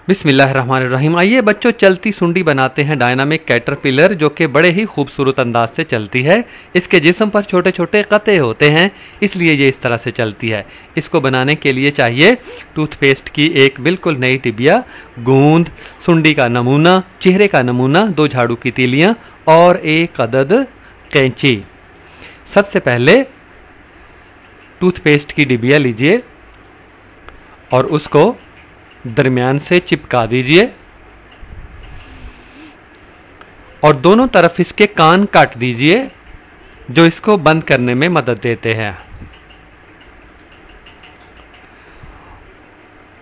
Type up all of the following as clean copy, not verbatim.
बिस्मिल्लाहिर्रहमानिर्रहीम। आइए बच्चों, चलती सुंडी बनाते हैं डायनामिक कैटरपिलर, जो कि बड़े ही खूबसूरत अंदाज से चलती है। इसके जिस्म पर छोटे छोटे कते होते हैं, इसलिए ये इस तरह से चलती है। इसको बनाने के लिए चाहिए टूथपेस्ट की एक बिल्कुल नई टिबिया, गोंद, सुंडी का नमूना, चेहरे का नमूना, 2 झाड़ू की तीलियाँ और 1 अदद कैंची। सबसे पहले टूथपेस्ट की डिबिया लीजिए और उसको दरमियान से चिपका दीजिए और दोनों तरफ इसके कान काट दीजिए, जो इसको बंद करने में मदद देते हैं।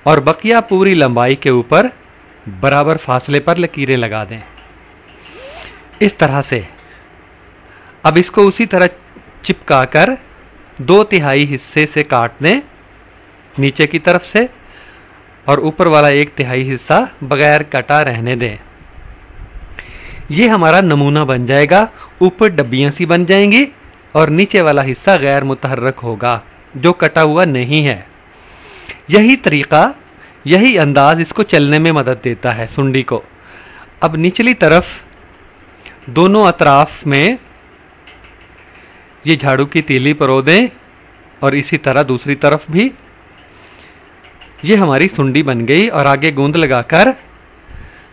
और बकिया पूरी लंबाई के ऊपर बराबर फासले पर लकीरें लगा दें, इस तरह से। अब इसको उसी तरह चिपकाकर 2/3 हिस्से से काट दें नीचे की तरफ से, और ऊपर वाला 1/3 हिस्सा बगैर कटा रहने दें। ये हमारा नमूना बन जाएगा। ऊपर डब्बियां सी बन जाएंगी और नीचे वाला हिस्सा गैर मुतहर्रक होगा, जो कटा हुआ नहीं है। यही तरीका, यही अंदाज इसको चलने में मदद देता है सुंडी को। अब निचली तरफ दोनों अतराफ में ये झाड़ू की तीली परो दें और इसी तरह दूसरी तरफ भी। ये हमारी सुंडी बन गई। और आगे गोंद लगाकर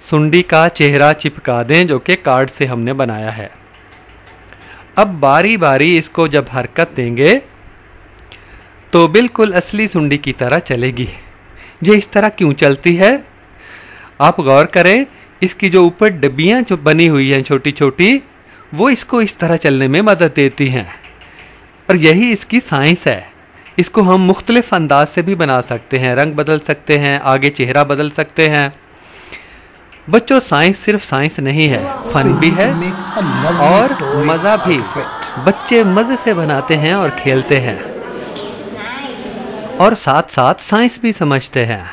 सुंडी का चेहरा चिपका दें, जो कि कार्ड से हमने बनाया है। अब बारी बारी इसको जब हरकत देंगे तो बिल्कुल असली सुंडी की तरह चलेगी। ये इस तरह क्यों चलती है, आप गौर करें। इसकी जो ऊपर डब्बियां जो बनी हुई हैं छोटी छोटी, वो इसको इस तरह चलने में मदद देती हैं। और यही इसकी साइंस है। इसको हम मुख्तलिफ अंदाज से भी बना सकते हैं, रंग बदल सकते हैं, आगे चेहरा बदल सकते हैं। बच्चों, साइंस सिर्फ साइंस नहीं है, फन भी है और मज़ा भी। बच्चे मज़े से बनाते हैं और खेलते हैं और साथ साथ साइंस भी समझते हैं।